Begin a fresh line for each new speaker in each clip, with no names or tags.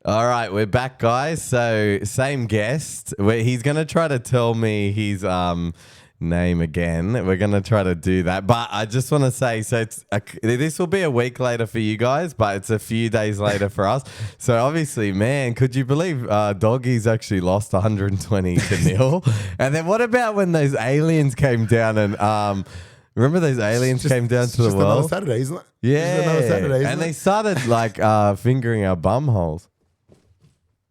All right, we're back, guys. So same guest. He's going to try to tell me his name again. We're going to try to do that. But I just want to say, so this will be a week later for you guys, but it's a few days later for us. So obviously, man, could you believe Doggies actually lost 120-0? And then what about when those aliens came down and... remember those aliens came down to the world?
Another Saturday, isn't it?
Yeah.
Another Saturday,
and they started like fingering our bum holes.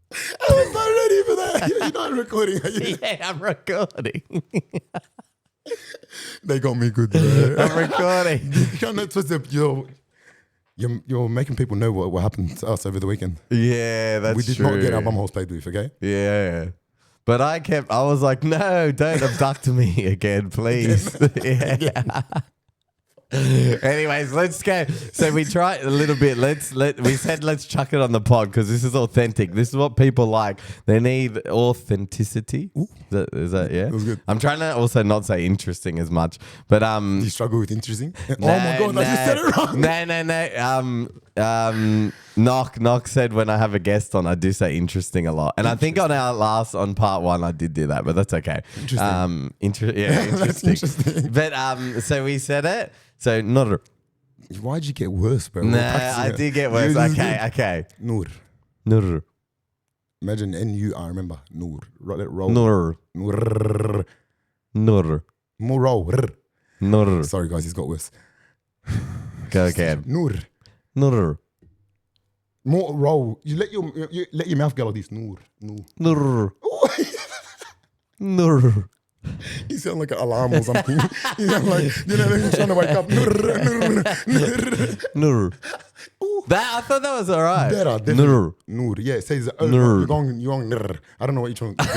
I was not ready for that. You're not recording, are you?
Yeah, I'm recording.
They got me good, bro.
I'm recording.
You're making people know what happened to us over the weekend.
Yeah, that's true.
We did not get our bum holes played with, okay?
Yeah. But I was like, no, don't abduct me again, please. Yeah. Anyways, let's go. So we tried a little bit. We said let's chuck it on the pod because this is authentic. This is what people like. They need authenticity. Is that yeah?
That was good.
I'm trying to also not say interesting as much, but
Do you struggle with interesting?
No,
oh my god, I just said it wrong.
No. Knock said when I have a guest on, I do say interesting a lot, and I think on part one I did do that, but that's okay.
Interesting.
Interesting.
That's interesting.
But so we said it. So Noor.
Why'd you get worse, bro?
Nah, I did get worse. Okay.
Noor.
Noor.
Imagine N-U-R, remember? Noor. Let it roll.
Noor.
Noor.
Noor.
More roll.
Noor.
Sorry, guys, he's got worse.
Go again.
Noor.
Noor.
More roll. You let your mouth go like this. Noor. Noor.
Noor. Noor.
You sound like an alarm or something. You sound like, you're trying to wake up.
Noor. I thought that was all right.
Better, definitely.
Noor.
Noor. Yeah, it says,
Noor.
you're going, I don't know what you're trying to do.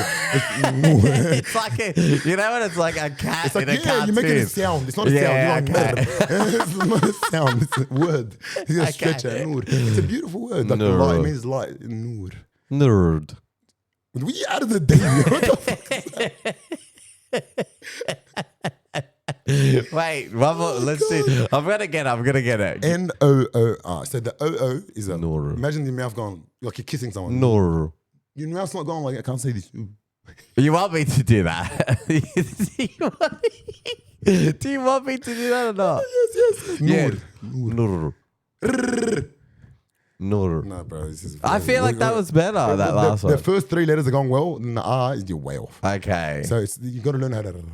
It's like you know what? It's like a cat
It's like,
in a cartoon.
you're making a sound. It's not a sound. You're going, it's not a sound. It's a word. You got to stretch it. Noor. It's a beautiful word. Like
Noor.
light. It means light. Noor.
Nerd.
We out of the day. What the fuck is that?
Wait, one more. Let's see. I'm gonna get it.
N-O-O-R. So the O-O is a.
Noor.
Imagine your mouth going like you're kissing someone.
Noor.
Your mouth's not going like I can't say this.
You want me to do that? Do you want me to do that or not?
Yes.
Yeah.
Noor.
Noor. Noor.
No, bro. This is.
I feel like that was better. That last one.
The first three letters are going well, and the R is you're way off.
Okay.
So you got to learn how to.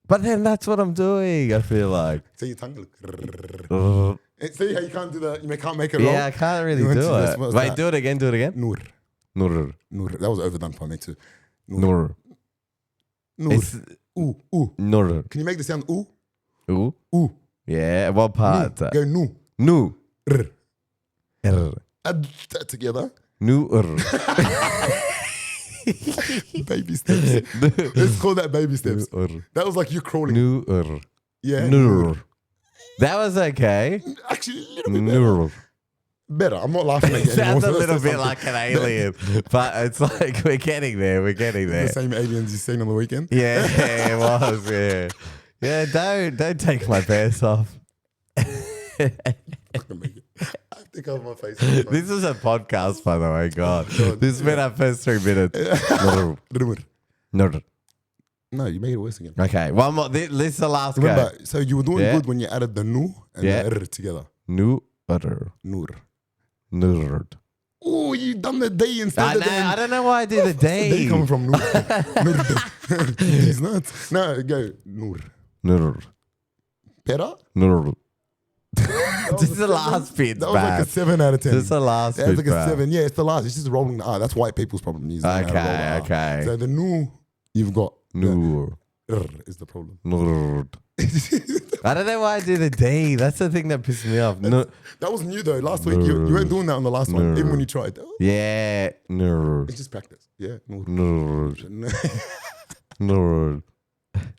But then that's what I'm doing. I feel like.
See your tongue. See how you can't do that. You can't make it roll.
Yeah, I can't really do it. Wait, do it again.
Noor.
Noor.
That was overdone for me too.
Noor.
Ooh.
Noor.
Can you make the sound ooh?
Ooh.
Ooh.
Yeah. What part?
Go noo.
Nu.
R.
R.
Add that together.
Nu.
Baby steps. Let's call that baby steps. That was like you crawling.
Nu.
Yeah.
Noor. That was okay.
Actually, a little bit better. I'm not laughing at you anymore.
Sounds a little bit like an alien, but it's like we're getting there.
The same aliens you've seen on the weekend.
Yeah, it was. Yeah. Don't take my pants off.
I have to cover my face.
This is a podcast, by the way. God, this has been our first 3 minutes.
No, you make it worse again.
Okay, one more. This is the last guy.
Remember, so you were doing good when you added the nu and the r together.
Noor. Noor.
Oh, you done the D instead of the
I don't know why I do the D.
D coming from Noor. He's nuts. No, go Noor.
Noor.
Better?
Noor. This is the last bit.
That was like a 7 out of 10.
This is the last bit.
It's like a 7. Yeah, it's the last. It's just rolling the R. That's white people's problem.
Okay.
So the nu, you've got
Noor.
R is the problem.
Noor. I don't know why I do the D. That's the thing that pisses me off.
That was new though. Last week you weren't doing that on the last one, even when you tried.
Yeah. Noor.
It's just practice. Yeah.
Noor. Noor.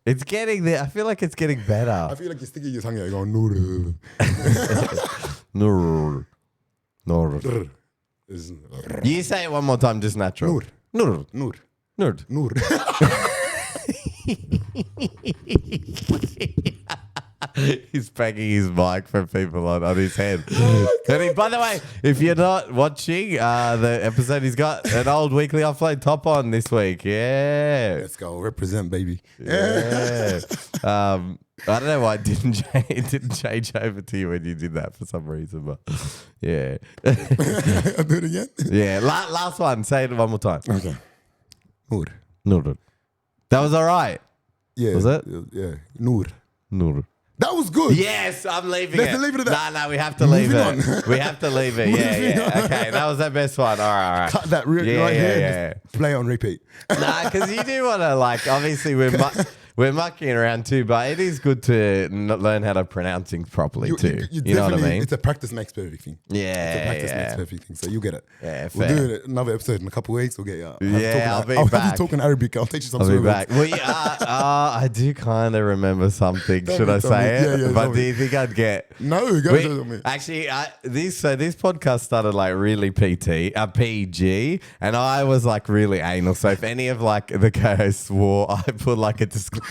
It's getting there. I feel like it's getting better.
I feel like you're sticking your tongue out going Noor.
Noor. Noor. You say it one more time, just natural.
Noor.
He's banging his mic for people on his head. And by the way, if you're not watching the episode, he's got an old weekly offload top on this week. Yeah.
Let's go. Represent, baby.
Yeah. I don't know why it didn't change over to you when you did that for some reason, but yeah.
I'll do it again.
Yeah. Last one. Say it one more time.
Okay. Noor.
Noor. That was all right.
Yeah.
Was it?
Yeah. Noor.
Noor.
That was good.
Yes, I'm leaving
Let's
it.
leave it at that.
No, we have to leave
Moving
it.
on.
We have to leave it. Yeah. Okay, that was our best one. All right.
Cut that right here. Just play on repeat.
Nah, because you do want to, like, obviously we're mucking around too, but it is good to learn how to pronounce things properly too. You know what I mean?
It's a practice makes perfect thing.
Yeah.
It's a practice makes perfect thing. So you get it.
Yeah,
We'll
fair.
do another episode in a couple of weeks. We'll get you.
I'll be
I'll
back.
have you talking Arabic. I'll teach you some
I'll be
sort of
back. Well, I do kind of remember something. Should I say it?
Yeah,
but do you think I'd get?
No, go ahead with me.
Actually, this podcast started like really PG, and I was like really anal. So if any of like the co-hosts swore, I put like a disclaimer.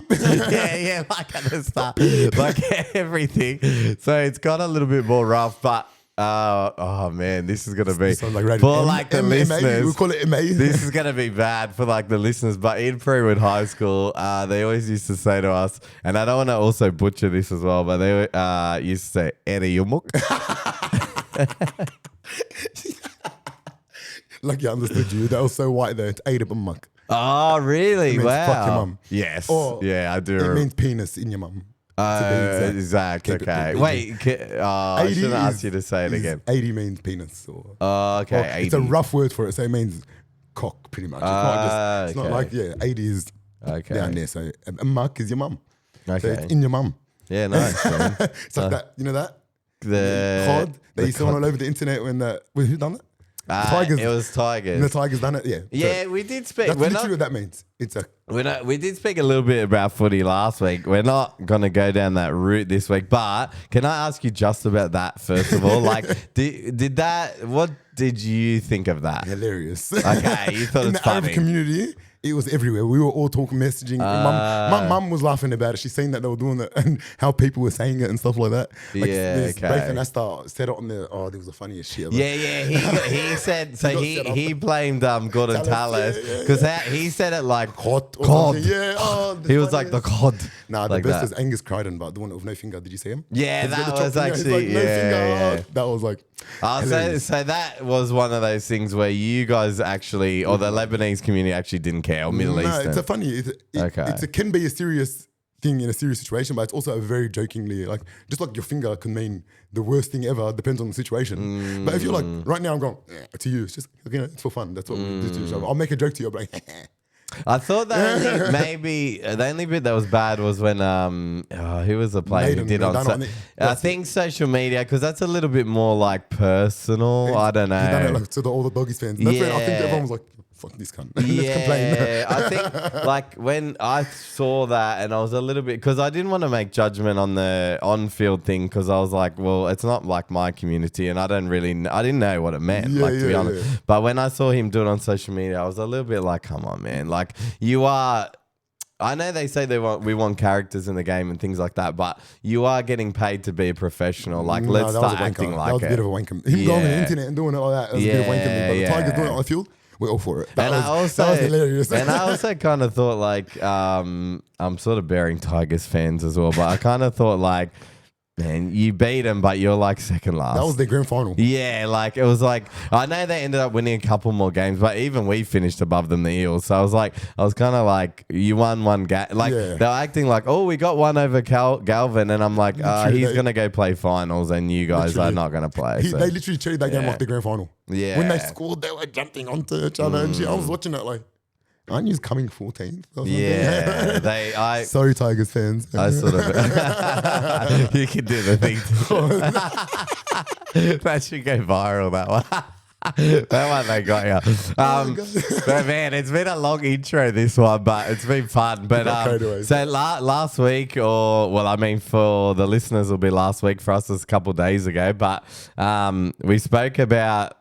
yeah, like at the start, like everything. So it's got a little bit more rough, but. Oh man, this is gonna be
like
for like the listeners.
We call it MA.
This is gonna be bad for like the listeners. But in Prewood High School, they always used to say to us, and I don't want to also butcher this as well, but they used to say "Eri yumuk."
Lucky I understood you. That was so white there. It's Ada Bummak.
Oh really?
It means
Wow.
fuck your mum.
Yes.
Or
yeah, I do.
It means penis in your mum.
Exact. Okay. Wait. I shouldn't ask you to say it again.
80 means penis. Or,
okay.
it's a rough word for it. So it means cock, pretty much. It's not like, 80 is down there. So a muck is your mum.
Okay.
So it's in your mum.
Yeah, nice.
It's like that. You know that?
The
cod that you saw all over the internet when who done it?
Tigers. It was Tigers.
And the Tigers done it, yeah.
Yeah,
so
we did speak.
That's literally what that means.
We did speak a little bit about footy last week. We're not going to go down that route this week, but can I ask you just about that first of all? Like, what did you think of that?
Hilarious.
Okay, you thought
in
it's
the Arab
funny.
community, it was everywhere. We were all talking, messaging. My mum was laughing about it. She's seen that they were doing it and how people were saying it and stuff like that. Like Braith and Asta said it on there. Oh, there was the funniest shit ever.
Yeah. He said so. He blamed Gordon Tallis because he said it like
cod.
Yeah.
Oh,
he was like the cod.
Nah,
like
the best was Angus Crichton, but the one with no finger. Did you see him?
Yeah, that was
Like,
actually
no finger. That was like.
So that was one of those things where you guys actually, or the Lebanese community actually didn't care, or Middle Eastern.
It can be a serious thing in a serious situation, but it's also a very jokingly, like, just like your finger can mean the worst thing ever, depends on the situation. But if you're like, right now I'm going, to you, it's just, it's for fun. That's what we do to each other. I'll make a joke to you, but
I thought that maybe the only bit that was bad was when who was the player who did I think social media, because that's a little bit more like personal. I don't know.
He's done it like to all the Doggies fans. That's when I think everyone was like, fuck this cunt. Let's complain.
I think like when I saw that and I was a little bit, because I didn't want to make judgment on the on-field thing, because I was like, well, it's not like my community and I didn't know what it meant, to be honest. Yeah. But when I saw him do it on social media, I was a little bit like, come on, man. Like you are... I know they say we want characters in the game and things like that, but you are getting paid to be a professional. Like, let's start acting like it.
That was a bit of a wanker. Him going on the internet and doing it like that was a bit of a wanker. But the Tigers doing it on the field, we're all for it. That was hilarious.
And I also kind of thought like, I'm sort of bearing Tigers fans as well, but I kind of thought like, man, you beat them, but you're like second last.
That was their grand final.
Yeah, like it was like, I know they ended up winning a couple more games, but even we finished above them, the Eels. So I was kind of like, you won one game. Like they were acting like, oh, we got one over Galvin, and I'm like, he's gonna go play finals, and you guys are not gonna play.
They literally cheated that game off the grand final.
Yeah,
when they scored, they were jumping onto each other, and I was watching it like, aren't you coming 14th?
Yeah,
sorry, Tigers fans.
I sort of. You can do the thing too. That should go viral. That one. That one they got you. But man, it's been a long intro, this one, but it's been fun. But so last week, for the listeners, it'll be last week. For us, it's a couple of days ago. But we spoke about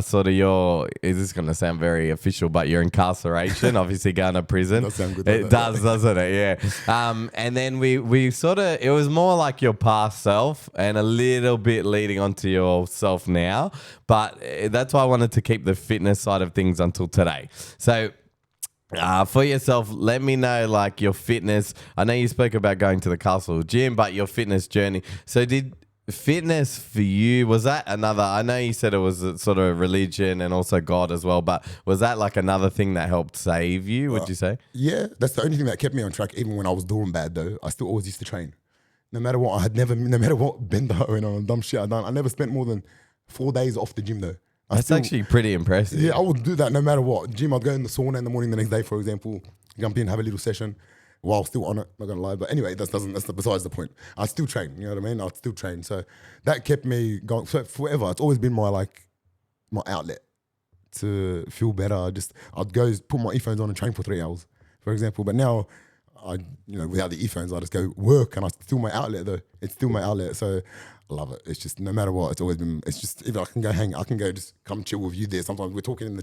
sort of is this going to sound very official, but your incarceration, obviously going to prison.
Does sound good,
it does, doesn't it? Yeah. And then we sort of, it was more like your past self and a little bit leading onto yourself now. But that's why I wanted to keep the fitness side of things until today. So for yourself, let me know like your fitness. I know you spoke about going to the Castle Gym, but your fitness journey. So did fitness for you, was that another, I know you said it was a sort of religion and also God as well, but was that like another thing that helped save you, would you say?
Yeah, that's the only thing that kept me on track. Even when I was doing bad though, I still always used to train. No matter what, no matter what bender or dumb shit I done, I never spent more than 4 days off the gym though.
That's actually pretty impressive.
Yeah, I would do that no matter what. Gym, I'd go in the sauna in the morning the next day, for example, jump in, have a little session while still on it, not gonna lie. But anyway, that's besides the point. I'd still train, you know what I mean? I'd still train. So that kept me going so forever. It's always been my outlet to feel better. I'd go put my earphones on and train for 3 hours, for example. But now without the earphones, I just go work and it's still my outlet though. It's still my outlet. So I love it. It's just no matter what, it's always been. It's just if I can go just come chill with you there. Sometimes we're talking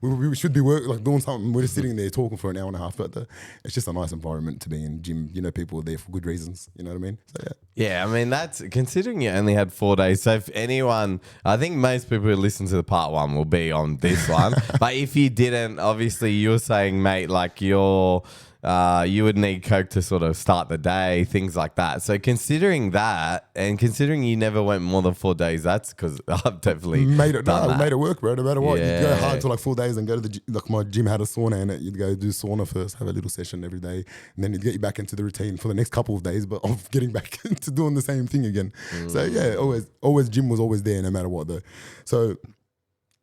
we should be doing something. We're just sitting there talking for an hour and a half. But it's just a nice environment to be in. Gym, people are there for good reasons. You know what I mean? So yeah.
Yeah, I mean that's considering you only had 4 days. So if anyone, I think most people who listen to the part one will be on this one. But if you didn't, obviously you were saying, mate, like you would need Coke to sort of start the day, things like that. So considering that, and considering you never went more than 4 days, that's because I've definitely made it
work, bro. No matter what, you'd go hard for 4 days and go to the gym. Like my gym had a sauna in it. You'd go do sauna first, have a little session every day, and then it'd get you back into the routine for the next couple of days, but of getting back into doing the same thing again. So yeah, always gym was always there no matter what though. So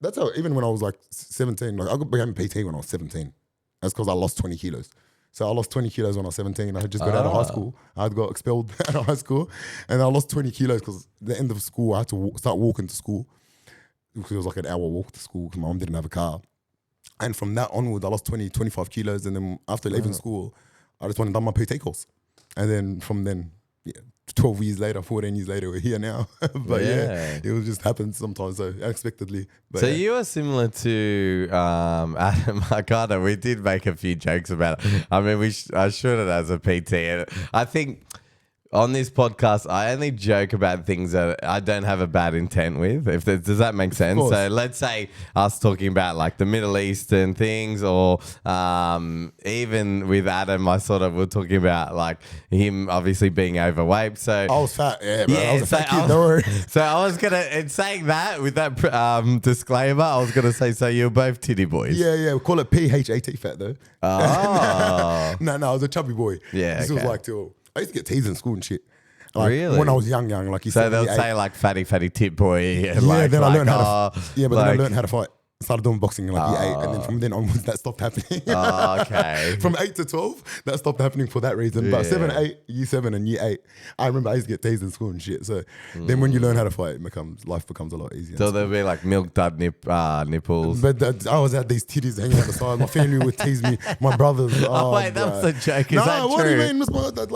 that's how, even when I was 17, I became a PT when I was 17. That's because I lost 20 kilos. So I lost 20 kilos when I was 17. I had just got out of high school. I had got expelled out of high school. And I lost 20 kilos because at the end of school, I had to start walking to school. Because it was like an hour walk to school because my mom didn't have a car. And from that onwards, I lost 25 kilos. And then after leaving school, I just went and done my PT course. And then from then, 12 years later, 14 years later, we're here now. But yeah, it will just happen sometimes, so unexpectedly. But
so you are similar to Adam Arcana. We did make a few jokes about it. I mean, I should have as a PT. And I think on this podcast, I only joke about things that I don't have a bad intent with. Does that make sense? So let's say us talking about the Middle Eastern things, or even with Adam, we're talking about him obviously being overweight. So
I was fat, yeah, bro. I was a fat kid, don't worry.
So I was in saying that with that disclaimer, I was gonna say, so you're both titty boys.
Yeah, we call it PHAT fat though.
Oh,
no, I was a chubby boy.
Yeah,
this was till. I used to get teased in school and shit.
Really?
When I was young, like you said.
So they'll say fatty tit boy. And
then I learned how to. Yeah, but then I learned how to fight. Started doing boxing in year 8, and then from then onwards that stopped happening.
Okay.
From 8 to 12, that stopped happening for that reason. But 7, 8, year 7 and year 8, I remember I used to get tased in school and shit. So then when you learn how to fight, life becomes a lot easier.
So there'll be milk dud nipples.
But I was at these titties hanging out the side. My family would tease me. My brothers.
Wait, that was a joke. Is that
what
true?
do you mean? My dad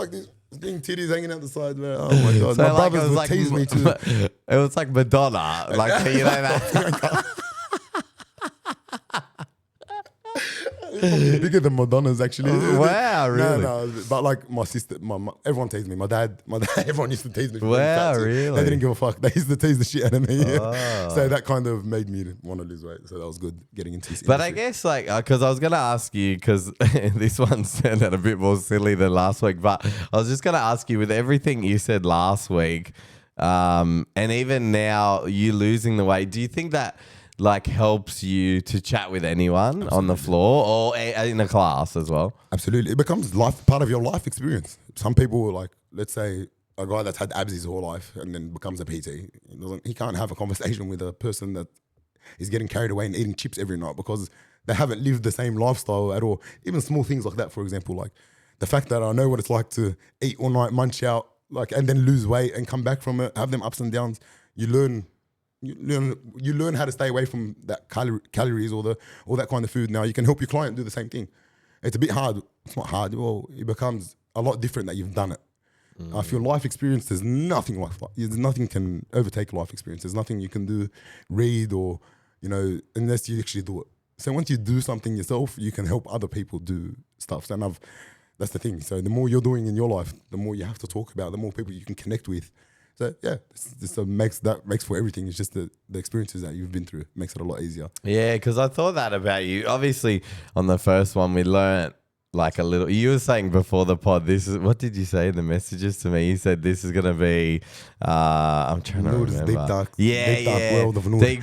these being titties hanging out the side, man. Oh my god. So my brothers would tease me too.
It was like Madonna. You know that.
Bigger than Madonna's actually.
Wow, really?
No, but my sister, everyone teased me. My dad, everyone used to tease me.
Wow, really?
They didn't give a fuck. They used to tease the shit out of me. Oh. So that kind of made me want to lose weight. So that was good getting into this
But
industry.
I guess because I was going to ask you, because this one sounded a bit more silly than last week, but I was just going to ask you, with everything you said last week, and even now you losing the weight, do you think that helps you to chat with anyone on the floor or in a class as well?
Absolutely. It becomes part of your life experience. Some people, let's say a guy that's had abs his whole life and then becomes a PT, he can't have a conversation with a person that is getting carried away and eating chips every night because they haven't lived the same lifestyle at all. Even small things like that, for example, the fact that I know what it's like to eat all night, munch out, and then lose weight and come back from it, have them ups and downs. You learn you learn how to stay away from that calories or that kind of food. Now you can help your client do the same thing. It's a bit hard. It's not hard. Well, it becomes a lot different that you've done it. I feel life experience, there's nothing like that. There's nothing can overtake life experience. There's nothing you can do, read or, unless you actually do it. So once you do something yourself, you can help other people do stuff. So that's the thing. So the more you're doing in your life, the more you have to talk about, the more people you can connect with. So yeah, this makes for everything. It's just the experiences that you've been through makes it a lot easier.
Yeah, because I thought that about you. Obviously, on the first one, we learnt like a little. You were saying before the pod, what did you say in the messages to me? You said this is gonna be. I'm trying to remember.
Deep dark,
world
of Noor.
Deep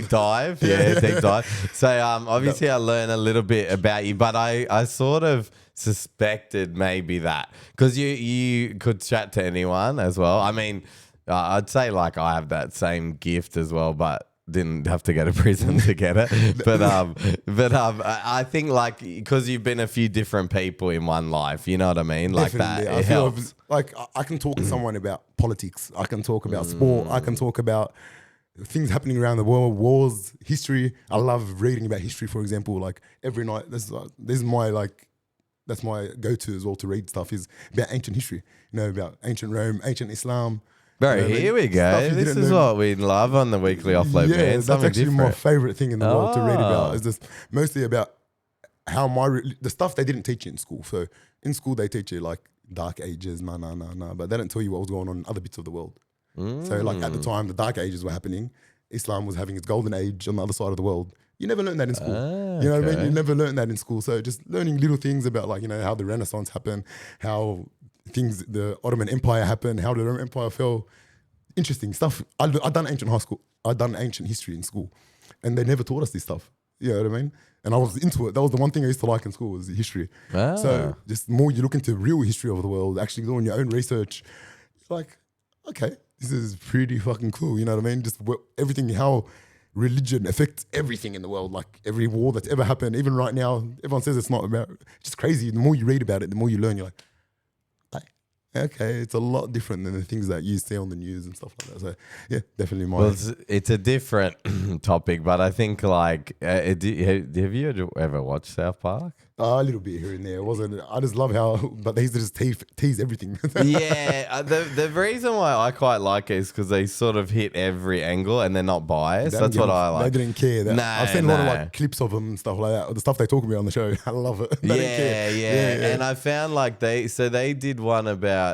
dive. Yeah, deep dive. So obviously, I learned a little bit about you, but I sort of suspected maybe that because you could chat to anyone as well. I mean, I'd say like I have that same gift as well, but didn't have to go to prison to get it. But I think like because you've been a few different people in one life, you know what I mean? Like
Definitely.
that, it helps.
Like I can talk to someone about politics. I can talk about sport. I can talk about things happening around the world, wars, history. I love reading about history, for example. Like every night, this is my that's my go-to as well to read stuff is about ancient history. About ancient Rome, ancient Islam.
Bro, here we go. This is what we love on the weekly offload, man.
That's actually
different.
my favorite thing in the world to read about. Is just mostly about how the stuff they didn't teach you in school. So in school they teach you like dark ages, but they don't tell you what was going on in other bits of the world. So like at the time the dark ages were happening, Islam was having its golden age on the other side of the world. You never learned that in school. You know what I mean? You never learned that in school. So just learning little things about like how the Renaissance happened, how the Ottoman Empire happened, how the Roman Empire fell. Interesting stuff. I'd done ancient high school. I'd done ancient history in school, and they never taught us this stuff. You know what I mean? And I was into it. That was the one thing I used to like in school was history. So just more you look into real history of the world, actually doing your own research. You're like, okay, this is pretty fucking cool. You know what I mean? Just everything, how religion affects everything in the world, like every war that's ever happened. Even right now, everyone says it's not about. It's just crazy. The more you read about it, the more you learn. You're like, okay, it's a lot different than the things that you see on the news and stuff like that. So yeah, definitely mine.
Well, it's a different topic, but I think like, have you ever watched South Park?
A little bit here and there. It wasn't. I just love how, but they used to just tease everything.
Yeah, the reason why I quite like it is because they sort of hit every angle and they're not biased. That's what I like.
They didn't care. I've seen a lot of like clips of them and stuff like that. The stuff they talk about on the show, I love it.
Yeah. And I found like they did one about.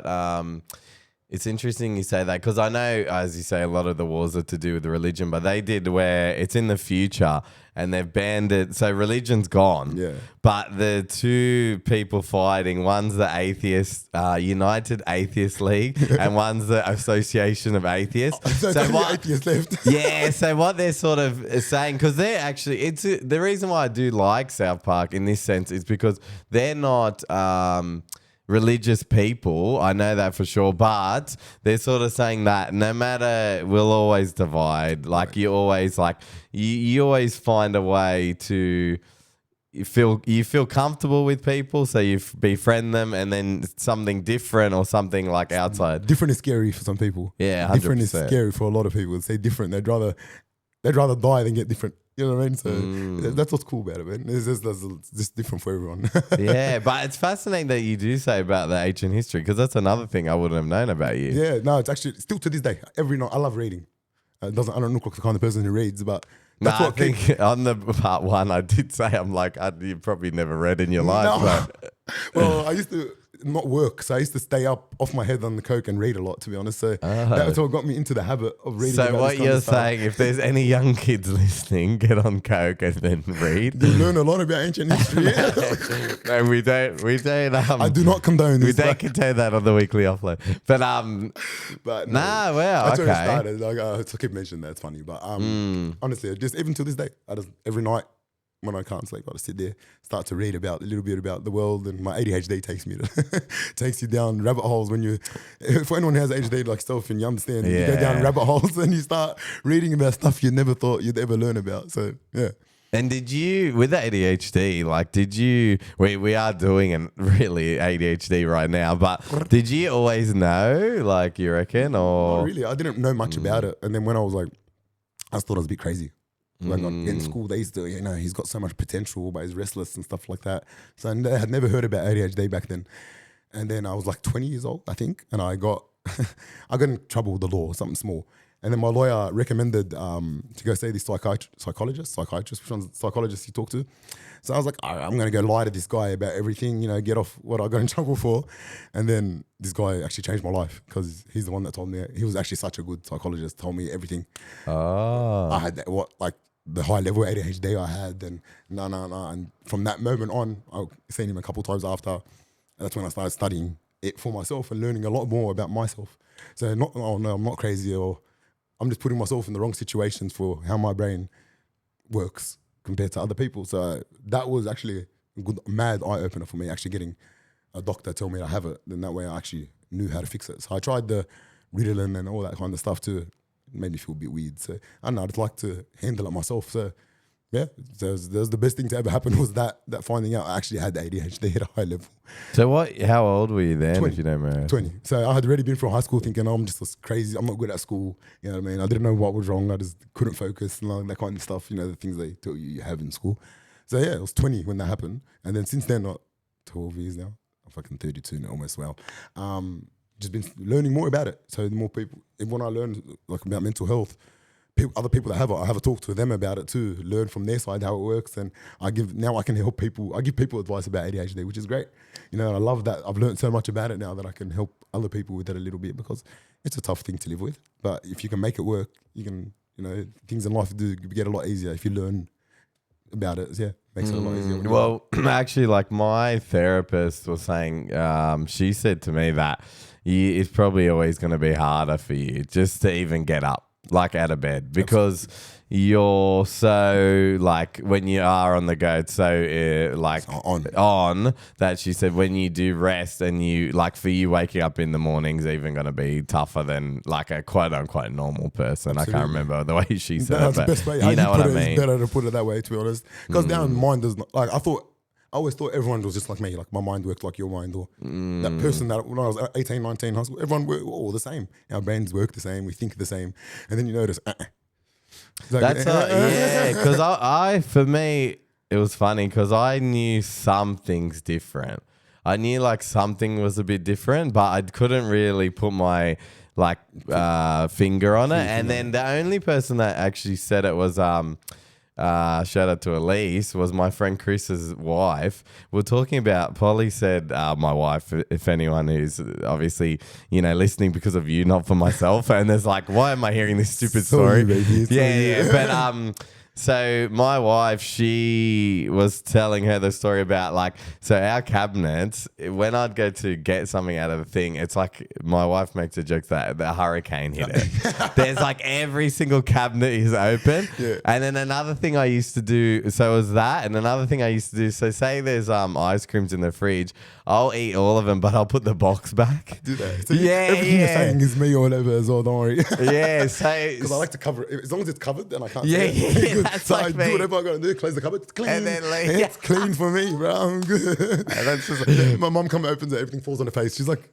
It's interesting you say that because I know, as you say, a lot of the wars are to do with the religion, but they did where it's in the future and they've banned it. So religion's gone. Yeah. But the two people fighting, one's the Atheist, United Atheist League, and one's the Association of Atheists.
So atheists left.
Yeah. So what they're sort of saying, because they're actually, the reason why I do like South Park in this sense is because they're not religious people, I know that for sure, but they're sort of saying that no matter, we'll always divide. Like you always you always find a way to you feel comfortable with people, so you befriend them, and then something different or something like outside.
Different is scary for some people.
Yeah, 100%.
Different is scary for a lot of people. Say different, they'd rather die than get different. You know what I mean? So that's what's cool about it, man. It's just different for everyone.
Yeah, but it's fascinating that you do say about the ancient history because that's another thing I wouldn't have known about you.
Yeah, no, it's actually still to this day. Every night, I love reading. I don't look like the kind of person who reads, but that's what
I think on the part one, I did say I'm like, you probably never read in your life.
No. But. Well, I used to not work, so I used to stay up off my head on the coke and read a lot, to be honest. So that's what got me into the habit of reading.
So what you're saying, if there's any young kids listening, get on coke and then read.
You learn a lot about ancient history.
No, we don't.
I do not condone this.
We don't condone that on the weekly offload. But
but
no, well,
that's
okay.
where it started. Like, I keep mentioning that. It's funny, but honestly, just even to this day, I just every night. When I can't sleep, I just sit there, start to read about a little bit about the world, and my ADHD takes you down rabbit holes. For anyone who has ADHD like self, and you understand, you go down rabbit holes and you start reading about stuff you never thought you'd ever learn about. So yeah.
And did you, with the ADHD, like, did you, we are doing a really ADHD right now, but did you always know, like, you reckon, or?
Not really. I didn't know much about it. And then when I was like, I just thought I was a bit crazy. Like in school, they used to, he's got so much potential, but he's restless and stuff like that. So I had never heard about ADHD back then. And then I was like 20 years old, I think, and I got in trouble with the law, something small. And then my lawyer recommended to go see this psychologist, which one's the psychologist you talk to. So I was like, all right, I'm going to go lie to this guy about everything, get off what I got in trouble for. And then this guy actually changed my life because he's the one that told me. He was actually such a good psychologist, told me everything.
Oh.
I had the high level ADHD I had, and no. And from that moment on, I've seen him a couple of times after. And that's when I started studying it for myself and learning a lot more about myself. So I'm not crazy, or I'm just putting myself in the wrong situations for how my brain works compared to other people. So that was actually a good, mad eye opener for me, actually getting a doctor tell me I have it. Then that way I actually knew how to fix it. So I tried the Ritalin and all that kind of stuff too. It made me feel a bit weird. So I don't know, I'd like to handle it myself. So yeah, there's the best thing to ever happen was that finding out I actually had ADHD at a high level.
So how old were you then,
20,
if you don't mind?
20. So I had already been through high school thinking, I'm just crazy, I'm not good at school. You know what I mean? I didn't know what was wrong. I just couldn't focus and all that kind of stuff, the things they tell you have in school. So yeah, I was 20 when that happened. And then since then, 12 years now, I'm fucking 32 now, almost well. Just been learning more about it. So the more people, when I learned like about mental health, other people that have it, I have a talk to them about it too, learn from their side how it works, and I can help people. I give people advice about ADHD, which is great. And I love that. I've learned so much about it now that I can help other people with it a little bit, because it's a tough thing to live with. But if you can make it work, you can, things in life do get a lot easier if you learn about it. Yeah, makes it a lot easier.
Well, actually, like my therapist was saying, she said to me that it's probably always going to be harder for you just to even get up, like out of bed, because you're so, like, when you are on the go, it's so like on that she said when you do rest, and you, like, for you waking up in the morning's even going to be tougher than like a quote unquote normal person. Absolutely. I can't remember the way she said
That's
it,
the best way.
You know what I mean?
It's better to put it that way, to be honest, because down mine does not, like, I always thought everyone was just like me, like my mind worked like your mind, or that person that when I was 18, 19, high school, everyone were all the same. Our brains work the same, we think the same, and then you notice,
That's yeah, because I for me, it was funny because I knew some things different. I knew like something was a bit different, but I couldn't really put my finger on it. And then the only person that actually said it was shout out to Elise, was my friend Chris's wife. We're talking about, Polly said, my wife, if anyone who's obviously, listening because of you, not for myself. And there's like, why am I hearing this stupid story? Yeah. But so my wife, she was telling her the story about so our cabinets, when I'd go to get something out of the thing, it's like my wife makes a joke that the hurricane hit it. There's like every single cabinet is open. Yeah. And then another thing I used to do, so it was that. And another thing I used to do, so say there's ice creams in the fridge, I'll eat all of them, but I'll put the box back.
Do that. So everything you're saying is me or whatever as well, don't worry.
Yeah, so...
Because I like to cover it. As long as it's covered, then I can't
see it.
Yeah. That's so like I do whatever I got to do, close the cupboard, it's clean.
And then
it's clean for me, bro. I'm good. That's just my mum opens it, everything falls on her face. She's like,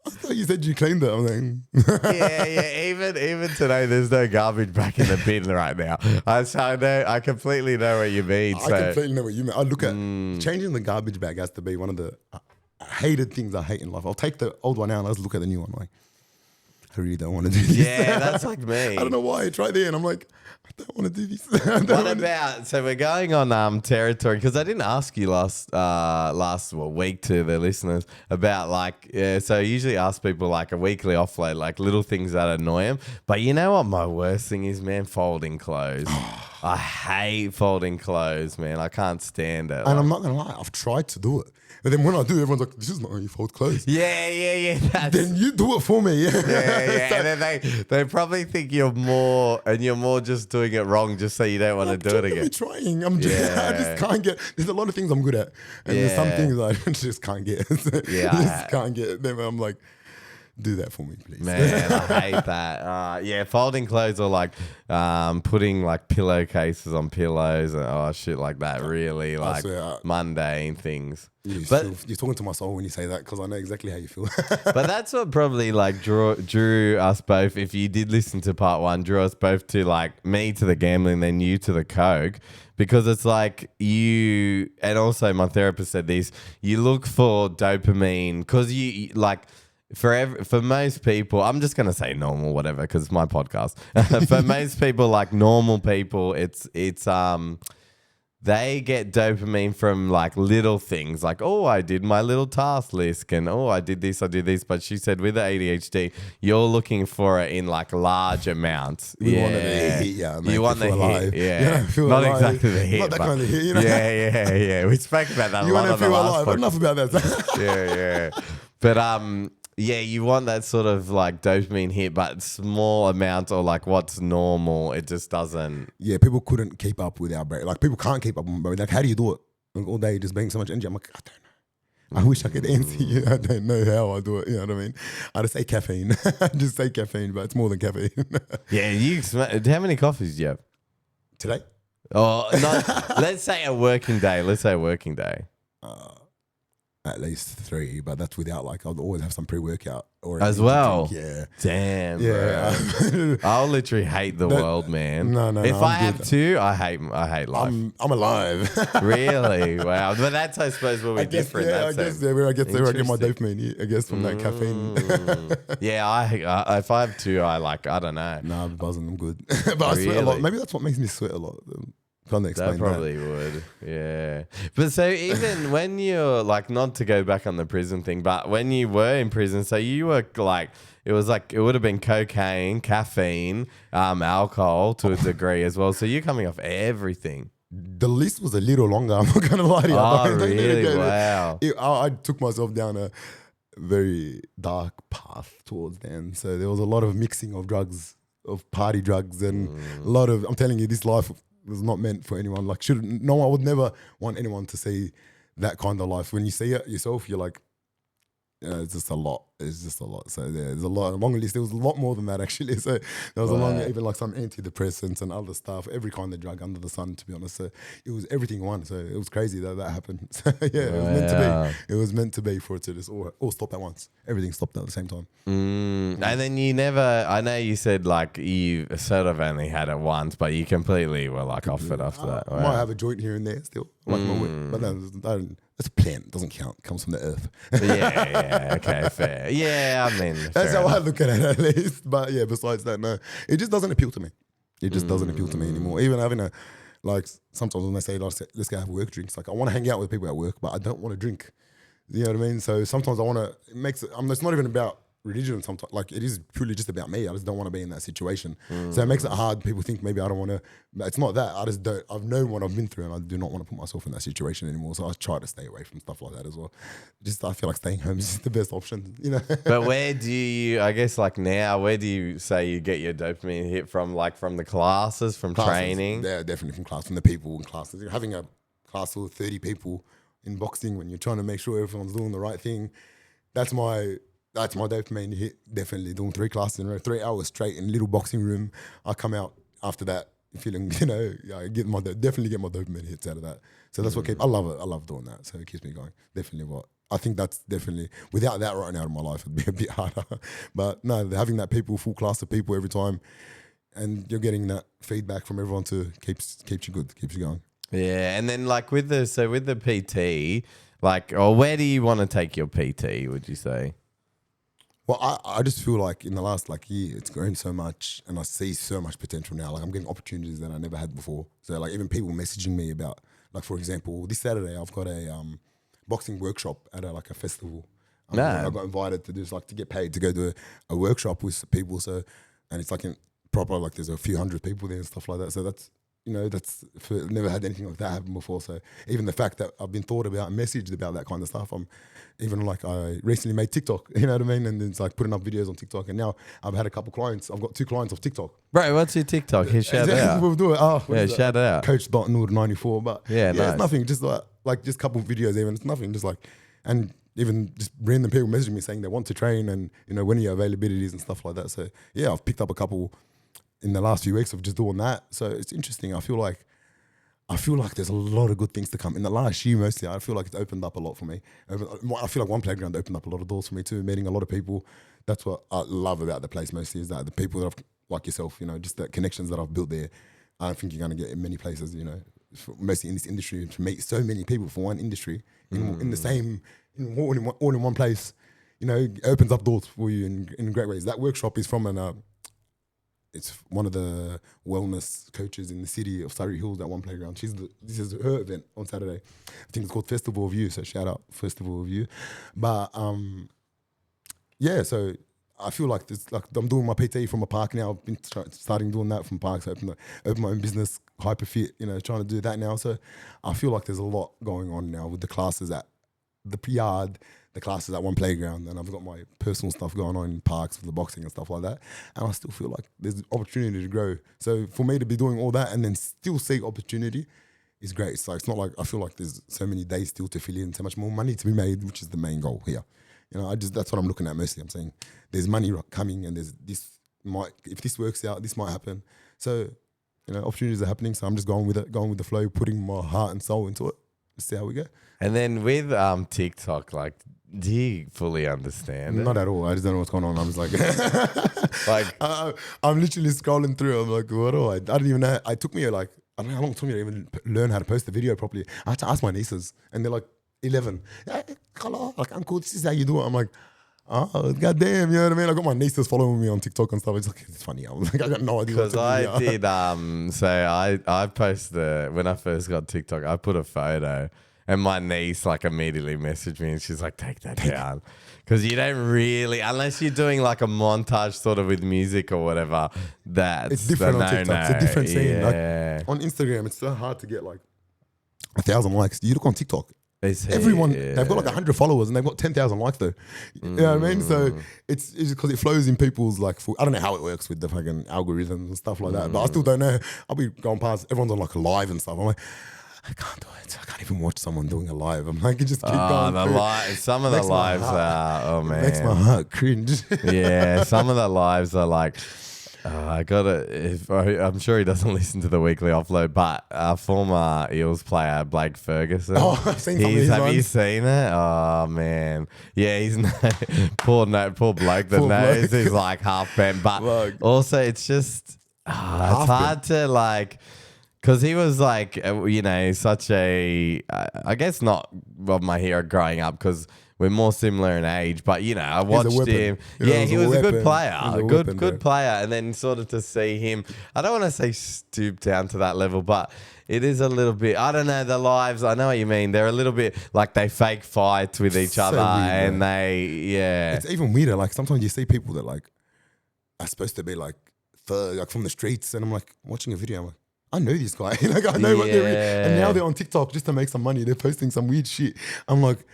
I thought you said you cleaned it. I'm like,
yeah. Even today, there's no garbage back in the bin right now. I completely know what you mean.
I completely know what you mean. I look at changing the garbage bag has to be one of the hated things I hate in life. I'll take the old one out and I'll just look at the new one like, I really don't want to do this.
Yeah, that's like me.
I don't know why. It's right there, and I'm like, I don't want to do this.
What about? So we're going on territory, because I didn't ask you last week to the listeners about so I usually ask people like a weekly offload, like little things that annoy them. But you know what my worst thing is, man? Folding clothes. I hate folding clothes, man. I can't stand it.
And I'm not gonna lie, I've tried to do it. But then when I do, everyone's like, this is not how you fold clothes.
Yeah.
Then you do it for me. Yeah.
And then they probably think you're more just doing it wrong just so you don't want to do it again.
I'm trying. I just can't get. There's a lot of things I'm good at. And there's some things I just can't get. I just can't get them. I'm like, Do that for me, please.
Man, I hate that. Yeah, folding clothes or like putting like pillowcases on pillows and shit like that. Really like mundane things.
You're talking to my soul when you say that because I know exactly how you feel.
But that's what probably like drew us both. If you did listen to part 1, drew us both to like me to the gambling, then you to the coke. Because it's like you, and also my therapist said this, you look for dopamine because you like, for most people, I'm just gonna say normal, whatever, because it's my podcast. For most people, like normal people, it's they get dopamine from like little things, like I did my little task list, and I did this. But she said with the ADHD, you're looking for it in like large amounts.
We wanted the hit,
you want the hit, not
alive.
exactly the hit,
not that
but
kind of hit, you know?
Yeah. We spoke about that.
You want to feel alive. Enough about that.
Yeah. But yeah, you want that sort of like dopamine hit, but small amounts or like what's normal, it just doesn't.
Yeah, people couldn't keep up with our brain. Like people can't keep up with my brain. Like, how do you do it? Like, all day just being so much energy. I'm like, I don't know. I wish I could answer you. I don't know how I do it. You know what I mean? I just say caffeine. I just say caffeine, but it's more than caffeine.
Yeah, how many coffees do you have?
Today?
Oh, no, let's say a working day.
At least 3, but that's without like I'll always have some pre-workout or
as well.
Yeah,
damn.
Yeah,
bro. I'll literally hate the world, man.
No.
If I have to, I hate life.
I'm alive.
Really? Wow. But that's, I suppose, where we're different.
Yeah, I guess where I get my dopamine. I guess from that caffeine.
Yeah, if I have to, I don't know.
Nah, I'm buzzing. I'm good. But I sweat a lot. Maybe that's what makes me sweat a lot.
That probably would, yeah. But so even when you're like, not to go back on the prison thing, but when you were in prison, so you were like, it would have been cocaine, caffeine, alcohol to a degree as well. So you're coming off everything.
The list was a little longer. I'm not gonna lie to you.
Oh, really? Wow.
I took myself down a very dark path towards the end. So there was a lot of mixing of drugs, of party drugs, and a lot of. I'm telling you, this life was not meant for anyone. Like, I would never want anyone to see that kind of life. When you see it yourself, you're like, it's just a lot. It's just a lot. So there's a long list. There was a lot more than that actually. So there was a long, even like some antidepressants and other stuff, every kind of drug under the sun, to be honest. So it was everything one. So it was crazy that happened. So yeah, it was meant to be. It was meant to be for it to just all stop at once. Everything stopped at the same time.
And then you never, I know you said like you sort of only had it once, but you completely were like off it after that.
I might have a joint here and there still, like my whip, but that's a plant. It doesn't count. It comes from the earth.
Yeah. Okay, fair. Yeah, I mean,
that's how I look at it at least. But yeah, besides that, no, it just doesn't appeal to me. It just doesn't appeal to me anymore. Even having sometimes when they say, let's go have work drinks, like I want to hang out with people at work, but I don't want to drink. You know what I mean? So sometimes I want to, it's not even about religion sometimes, like it is purely just about me. I just don't want to be in that situation. So it makes it hard. People think maybe I don't want to, but it's not that. I just don't, I've known what I've been through and I do not want to put myself in that situation anymore. So I try to stay away from stuff like that as well. I feel like staying home is the best option, you know?
But where do you, I guess like now, where do you say you get your dopamine hit from? Like from the classes, from training?
Yeah, definitely from class, from the people in classes. You're having a class with 30 people in boxing when you're trying to make sure everyone's doing the right thing. That's my dopamine hit, definitely. Doing 3 classes in a row, 3 hours straight in a little boxing room. I come out after that feeling, I definitely get my dopamine hits out of that. So that's what I love it. I love doing that. So it keeps me going. Definitely I think that's definitely, without that right now in my life, it'd be a bit harder. But no, having that full class of people every time, and you're getting that feedback from everyone keeps you good, keeps you going. Yeah,
and then like with the PT, like, or where do you want to take your PT, would you say?
Well, I just feel like in the last year, it's grown so much and I see so much potential now. Like I'm getting opportunities that I never had before. So like even people messaging me about, like for example, this Saturday I've got a boxing workshop at a festival. I got invited to do to get paid to go do a workshop with people. So, and it's there's a few hundred people there and stuff like that. So that's, never had anything like that happen before. So even the fact that I've been thought about and messaged about that kind of stuff, I recently made TikTok, you know what I mean? And it's putting up videos on TikTok. And now I've had a couple clients. I've got 2 clients of TikTok.
Bro, what's your TikTok? Here, shout it out.
We'll do it.
Shout it out.
Coach.Noor94. But
nice.
It's nothing. Just just a couple of videos even. It's nothing. Just and even just random people messaging me saying they want to train and, when are your availabilities and stuff like that. So, yeah, I've picked up a couple in the last few weeks of just doing that. So it's interesting. I feel like there's a lot of good things to come. In the last year, mostly, I feel like it's opened up a lot for me. I feel like one playground opened up a lot of doors for me too, meeting a lot of people. That's what I love about the place mostly, is that the people that I've, like yourself, just the connections that I've built there. I don't think you're going to get in many places, mostly in this industry, to meet so many people from one industry in the same, all in one place, it opens up doors for you in great ways. That workshop is from it's one of the wellness coaches in the city of Surrey Hills at one playground. This is her event on Saturday. I think it's called Festival of You. So shout out Festival of You. But yeah, so I feel like I'm doing my PT from a park now. I've been starting doing that from parks. Open my own business, Hyperfit. Trying to do that now. So I feel like there's a lot going on now with the classes at the yard, the classes at one playground, and I've got my personal stuff going on in parks with the boxing and stuff like that. And I still feel like there's opportunity to grow. So for me to be doing all that and then still seek opportunity is great. It's not like I feel like there's so many days still to fill in, so much more money to be made, which is the main goal here. That's what I'm looking at mostly. I'm saying there's money coming, and there's if this works out, this might happen. So opportunities are happening. So I'm just going with it, going with the flow, putting my heart and soul into it. Let's see how we go.
And then with TikTok, like, do you fully understand it?
Not at all. I just don't know what's going on. I'm just like, I'm literally scrolling through. I'm like, what do I don't even know. It took me I don't know how long it took me to even learn how to post the video properly. I had to ask my nieces, and they're like 11. Hey, hello, like, uncle, this is how you do it. I'm like, oh, goddamn, you know what I mean? I got my nieces following me on TikTok and stuff. It's funny. I was like, I got no idea.
Because I did. So I posted when I first got TikTok. I put a photo. And my niece immediately messaged me and she's like, take that down. Because you don't really, unless you're doing a montage sort of with music or whatever,
it's different on TikTok. It's a different scene.
Yeah.
On Instagram, it's so hard to get 1,000 likes. You look on TikTok,
everyone,
they've got 100 followers and they've got 10,000 likes though. You know what I mean? So it's because it flows in people's I don't know how it works with the fucking algorithms and stuff like that. But I still don't know. I'll be going past, everyone's on a live and stuff. I'm like, I can't do it. I can't even watch someone doing a live. I'm like, you just keep going.
Some of the lives are, oh man.
It makes my heart cringe.
Yeah, some of the lives are like, I'm sure he doesn't listen to the weekly offload, but former Eels player Blake Ferguson.
Oh, I've seen some of his
Have you seen it? Oh man, yeah, he's poor bloke. The nose is half bent, but also it's just it's hard to because he was such a, I guess not my hero growing up because we're more similar in age, but I watched him. Yeah, he was a good player, good player. And then sort of to see him, I don't want to say stoop down to that level, but it is a little bit, I don't know, the lives, I know what you mean. They're a little bit they fake fights with each other weird, and
It's even weirder. Sometimes you see people that are supposed to be from the streets, and I'm watching a video, I'm like, I know this guy. I know what they're in. And now they're on TikTok just to make some money. They're posting some weird shit. I'm like,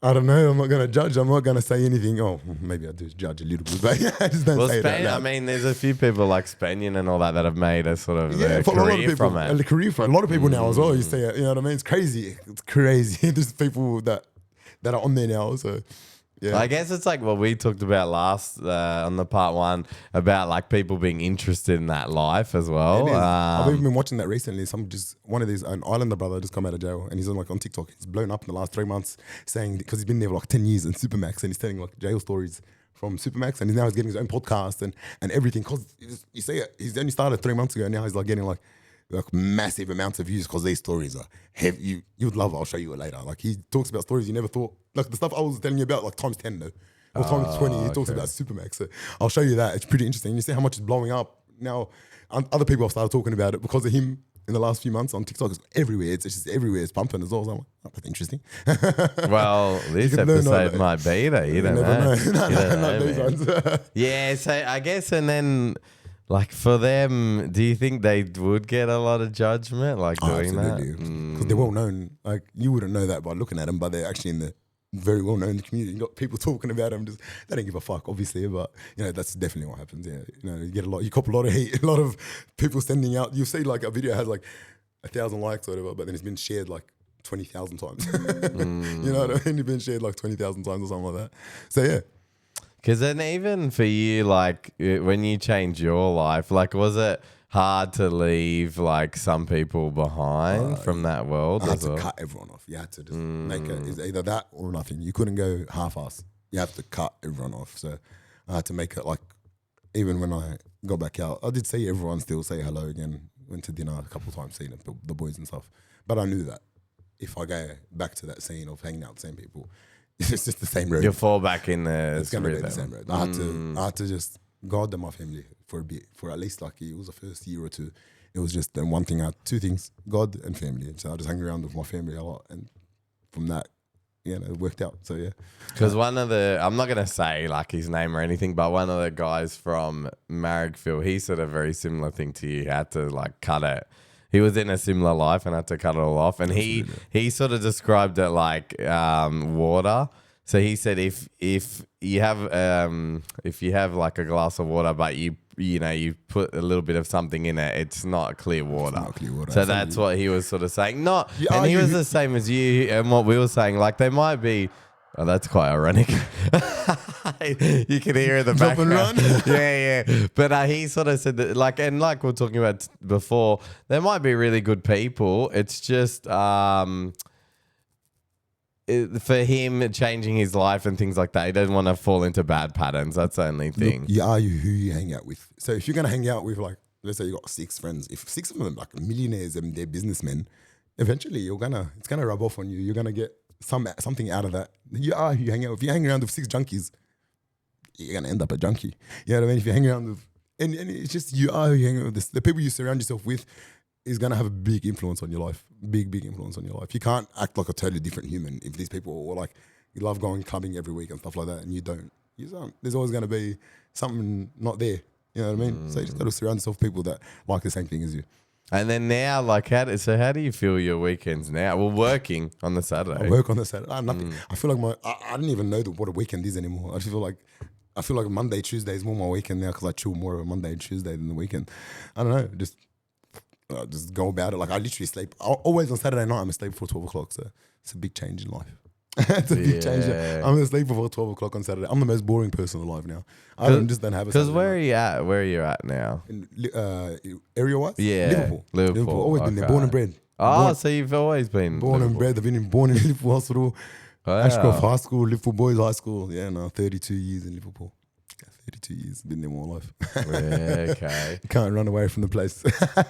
I don't know. I'm not going to judge. I'm not going to say anything. Oh, maybe I do judge a little bit, but I just don't say that.
I mean, there's a few people like Spanian and all that have made a sort of career from it.
A career from a lot of people now as well. You say it, you know what I mean? It's crazy. It's crazy. There's people that are on there now. So. Yeah.
I guess it's what we talked about last on the part one about people being interested in that life as well.
I've even been watching that recently. One of these, an Islander brother just come out of jail and he's on TikTok. He's blown up in the last 3 months saying, because he's been there for 10 years in Supermax, and he's telling jail stories from Supermax, and now he's getting his own podcast and everything. Because you see it, he's only started 3 months ago, and now he's getting massive amounts of views because these stories are heavy. You'd love it. I'll show you it later. He talks about stories you never thought. The stuff I was telling you about, times 10 though. Or times 20. He talks about Supermax. So I'll show you that. It's pretty interesting. You see how much it's blowing up. Now, other people have started talking about it because of him in the last few months on TikTok. It's everywhere. It's just everywhere. It's pumping as well. So I'm like, oh, that's interesting.
Well, this episode might be there. You don't know.
No, these ones.
Yeah, so I guess, and then... for them, do you think they would get a lot of judgment doing that?
Because they're well known. You wouldn't know that by looking at them, but they're actually in the very well known in the community. You got people talking about them. They don't give a fuck, obviously, but that's definitely what happens. Yeah, you get you cop a lot of hate, a lot of people sending out. You see, a video has 1,000 likes or whatever, but then it's been shared 20,000 times. You know what I mean? You've been shared like 20,000 times or something like that. So yeah.
Because then even for you, like when you changed your life, like was it hard to leave like some people behind from that world?
I had
as
to
well?
cut everyone off. You had to just make it. It's either that or nothing. You couldn't go half-ass. You have to cut everyone off. So I had to make it like, even when I got back out, I did see everyone still, say hello again. Went to dinner a couple of times, seeing the boys and stuff. But I knew that if I go back to that scene of hanging out with the same people, it's just the same road.
You'll fall back in the
It's going to be the same road. I had to just guard my family for a bit, for at least like it was the first year or two. It was just then one thing, two things, God and family. So I just hung around with my family a lot. And from that, it worked out. So yeah.
Because one of I'm not going to say like his name or anything, but one of the guys from Marrickville, he said a very similar thing to you. He had to like cut it. He was in a similar life and had to cut it all off. And he sort of described it like water. So he said if you have like a glass of water, but you put a little bit of something in it, it's not clear water.
It's not clear water.
So that's what he was sort of saying. And he was the same as you and what we were saying. Like they might be. Oh, that's quite ironic. You can hear in the
Jump and
background.
run.
Yeah. But he sort of said that, like we were talking about before, there might be really good people. It's just for him changing his life and things like that. He doesn't want to fall into bad patterns. That's the only thing.
Look, you are who you hang out with. So if you're gonna hang out with like, let's say you got 6 friends, if 6 of them like millionaires and they're businessmen, eventually it's gonna rub off on you. You're gonna get something out of that. You are who you hang out with. If you hang around with 6 junkies, you're gonna end up a junkie. You know what I mean? If you hang around with, and it's just you are who you hang out with. The people you surround yourself with is gonna have a big influence on your life. Big influence on your life. You can't act like a totally different human if these people are like, you love going clubbing every week and stuff like that, and you don't. There's always gonna be something not there. You know what I mean? So you just gotta surround yourself with people that like the same thing as you.
And then now, like, how do you feel your weekends now? Well, working on the Saturday.
I work on the Saturday. Nothing. I feel like I didn't even know what a weekend is anymore. I feel like Monday, Tuesday is more my weekend now because I chill more of a Monday and Tuesday than the weekend. I don't know. Just go about it. Like I literally sleep. Always on Saturday night, I'm asleep before 12 o'clock. So it's a big change in life. It's a big change. I'm asleep before 12 o'clock on Saturday. I'm the most boring person alive now. I just don't have a
Because where are you at? Where are you at now?
Area-wise?
Yeah. Liverpool.
Always been there. Born and bred.
So you've always been
born and bred. I've been born in Liverpool Hospital, Ashcroft High School, Liverpool Boys High School. Yeah, no, 32 years in Liverpool. 32 years, been there more life.
Yeah, okay.
Can't run away from the place.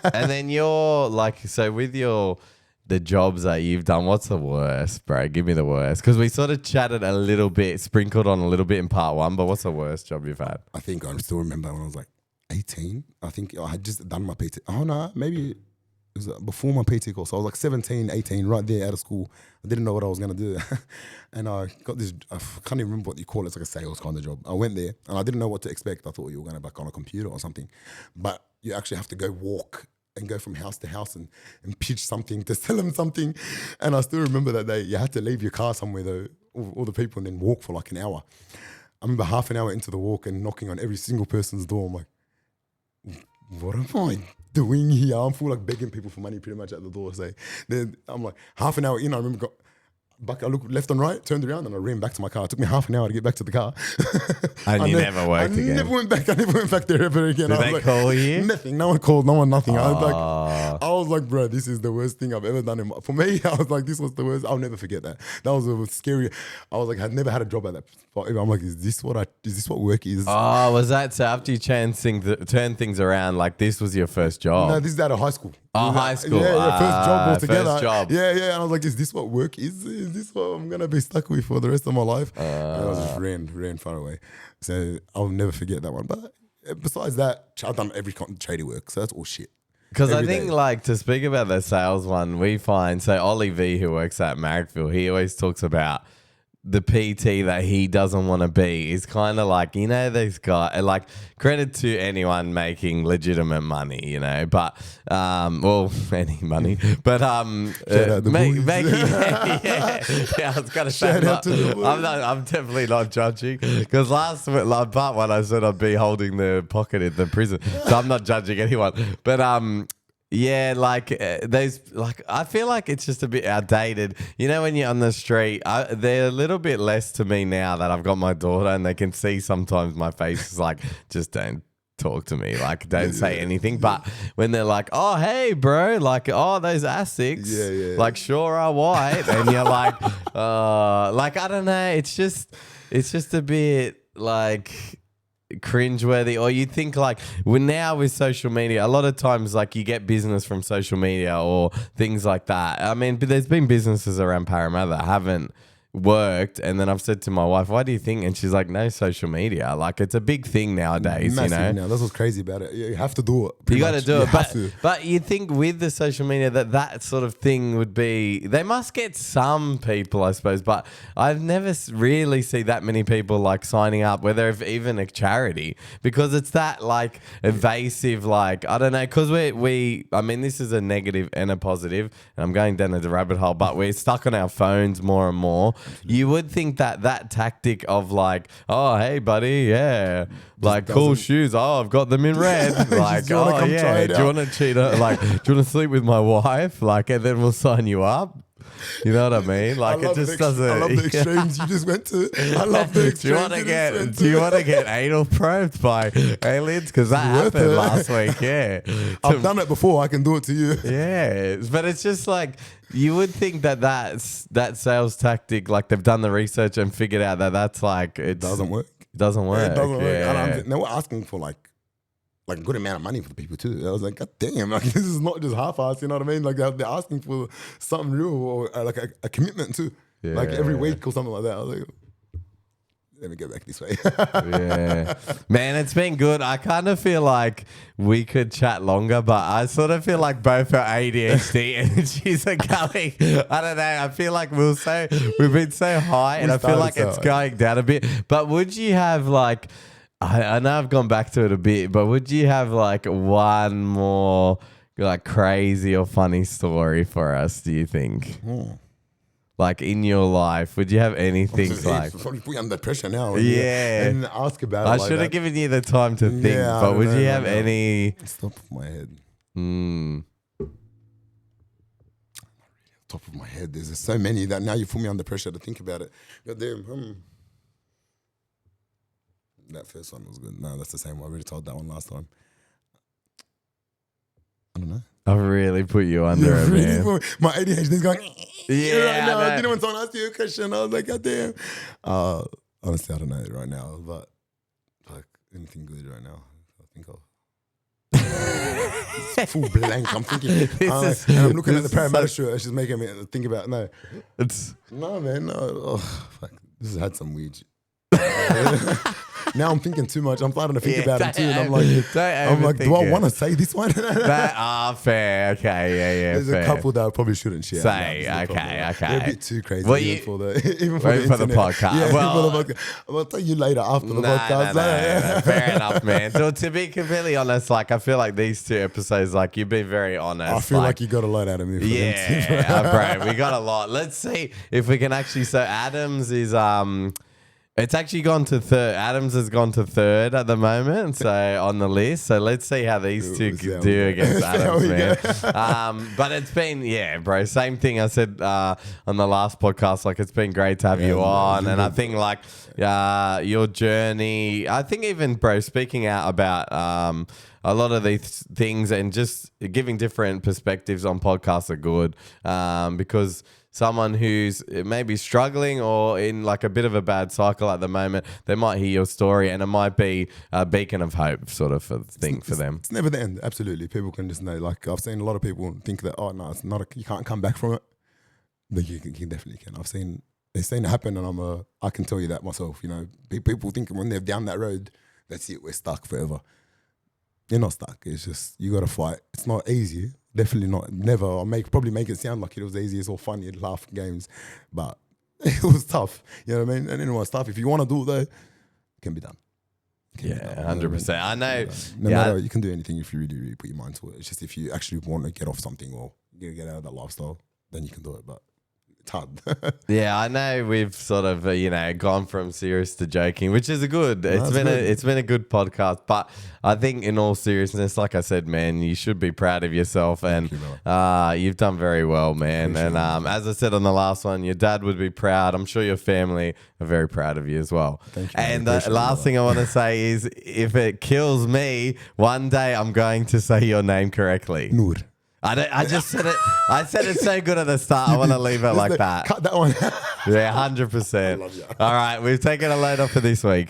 And then you're like, so with the jobs that you've done, what's the worst, bro? Give me the worst. Because we sort of chatted a little bit, sprinkled on a little bit in part 1, but what's the worst job you've had?
I think I still remember when I was like 18. I think I had just done my PT. Oh, no, maybe it was before my PT course. I was like 17, 18, right there out of school. I didn't know what I was going to do. And I got this, I can't even remember what you call it. It's like a sales kind of job. I went there and I didn't know what to expect. I thought you were going to be on a computer or something. But you actually have to go walk and go from house to house and pitch something to sell them something. And I still remember that day. You had to leave your car somewhere though, all the people, and then walk for like an hour. I remember half an hour into the walk and knocking on every single person's door. I'm like, what am I doing here? I'm full like begging people for money pretty much at the door. So then I'm like half an hour in, I remember I looked left and right, turned around and I ran back to my car. It took me half an hour to get back to the car.
And you never worked again?
I never went back there ever again.
Did they call you?
Nothing. No one called, no one nothing. I was like, bro, this is the worst thing I've ever done. For me, I was like, this was the worst. I'll never forget that. That was scary. I was like, I'd never had a job at that. I'm like, is this what work is?
Oh, was that so after you turned things around, like this was your first job?
No, this is out of high school.
Oh, high school.
Yeah, first job altogether.
First job.
Yeah. And I was like, is this what work is? Is this what I'm going to be stuck with for the rest of my life? And I just ran far away. So I'll never forget that one. But besides that, I've done every tradie work. So that's all shit.
Because I think, like, to speak about the sales one, we find, so Ollie V, who works at Marrickville, he always talks about the PT that he doesn't want to be is kind of like, this guy, like, credit to anyone making legitimate money, but, any money, but,
shout out the
boys. Yeah, I was going to say, I'm definitely not judging, because part 1, I said I'd be holding the pocket in the prison, so I'm not judging anyone, but, Yeah, like those, like I feel like it's just a bit outdated. You know, when you're on the street, they're a little bit less to me now that I've got my daughter, and they can see sometimes my face is like, just don't talk to me, like don't say anything. But when they're like, oh hey bro, like oh those Asics, like sure are white, and you're like I don't know, it's just a bit like cringeworthy. Or you think like, well, now with social media, a lot of times like you get business from social media or things like that. I mean, but there's been businesses around Parramatta that haven't worked, and then I've said to my wife, why do you think? And she's like, no, social media, like it's a big thing nowadays.
Massive,
you know,
now that's what's crazy about it. You have to do it.
you got to do it.
To.
But you think with the social media that sort of thing would be, they must get some people, I suppose, but I've never really see that many people like signing up, whether if even a charity, because it's that like evasive, like, I don't know, because I mean, this is a negative and a positive, and I'm going down the rabbit hole, but we're stuck on our phones more and more. You would think that tactic of like, oh, hey, buddy, yeah, like cool shoes. Oh, I've got them in red. Like, oh, yeah, do you want to cheat? Like, do you want to sleep with my wife? Like, and then we'll sign you up. You know what I mean? Like, it just doesn't.
I love the extremes you just went to. I love the extremes.
Do you want to get anal probed by aliens? Because that happened last week. Yeah,
I've done it before. I can do it to you.
Yeah, but it's just like, you would think that sales tactic, like they've done the research and figured out that's like it
doesn't work.
It doesn't work.
It doesn't work.
Yeah.
And they were asking for like a good amount of money for the people too. I was like, God damn, like this is not just half-assed, you know what I mean? Like they're asking for something real, or like a commitment too. Yeah. Like every week or something like that. I was like, let me get back this way.
Yeah. Man, it's been good. I kind of feel like we could chat longer, but I sort of feel like both our ADHD energies are going. I don't know. I feel like we've been so high, and I feel like it's going down a bit. But would you have like, I know I've gone back to it a bit, but would you have like one more like crazy or funny story for us, do you think? Like in your life, would you have anything like?
Put you under pressure now.
Yeah.
And ask about it.
I should have given you the time to think, but would you have any?
It's top of my head. Top of my head. There's so many that now you put me under pressure to think about it. God damn. That first one was good. No, that's the same one. I already told that one last time. I don't know.
I really put you under it, man.
My ADHD is going.
Yeah,
right now. I didn't want someone ask you a question. I was like, God damn. Honestly, I don't know right now, but like anything good right now, I think I'll. It's full blank. I'm thinking, and I'm looking at the Parramatta shirt. She's making me think about no. No, man. No. Oh, fuck. This has had some weird. Now I'm thinking too much. I'm starting to think about it too, and I'm like, do I want to say this one?
Fair. Okay, yeah.
There's
fair.
A couple that I probably shouldn't share.
Okay.
They're a bit too crazy even for the
podcast.
Yeah,
well,
for the podcast. I'll tell you later after the podcast.
No, fair enough, man. So to be completely honest, like I feel like these 2 episodes, like you've been very honest.
I feel like you got a lot out of me.
Bro, we got a lot. Let's see if we can actually. So Adams is It's actually gone to third. Adams has gone to third at the moment, so on the list. So let's see how these two do against Adams, man. But it's been, bro, same thing I said on the last podcast. Like, it's been great to have you on. And I think, like, your journey, I think even, bro, speaking out about a lot of these things and just giving different perspectives on podcasts are good because someone who's maybe struggling or in like a bit of a bad cycle at the moment, they might hear your story and it might be a beacon of hope sort of thing for them.
It's never the end. Absolutely. People can just know, like I've seen a lot of people think that, oh no, it's not, you can't come back from it. But you definitely can. I've seen it happen and I can tell you that myself, you know. People think when they're down that road, that's it, we're stuck forever. You're not stuck. It's just, you got to fight. It's not easy. Definitely not. Never. I'll probably make it sound like it was easy. It's all fun. You'd laugh games. But it was tough. You know what I mean? And it was tough. If you want to do it though, it can be done.
100%. I know.
No matter, you can do anything if you really, really put your mind to it. It's just if you actually want to get off something or you get out of that lifestyle, then you can do it. But hard.
Yeah, I know we've sort of gone from serious to joking, which is good. It's been a good podcast, but I think in all seriousness, like I said, man, you should be proud of yourself, and you've done very well, man. And as I said on the last one, your dad would be proud. I'm sure your family are very proud of you as well.
Thank you.
And the last thing I want to say is, if it kills me, one day I'm going to say your name correctly.
Noor.
I just said it. I said it so good at the start. I want to leave it like that.
Cut that one.
Yeah, 100%.
love you.
All right, we've taken a load off for this week.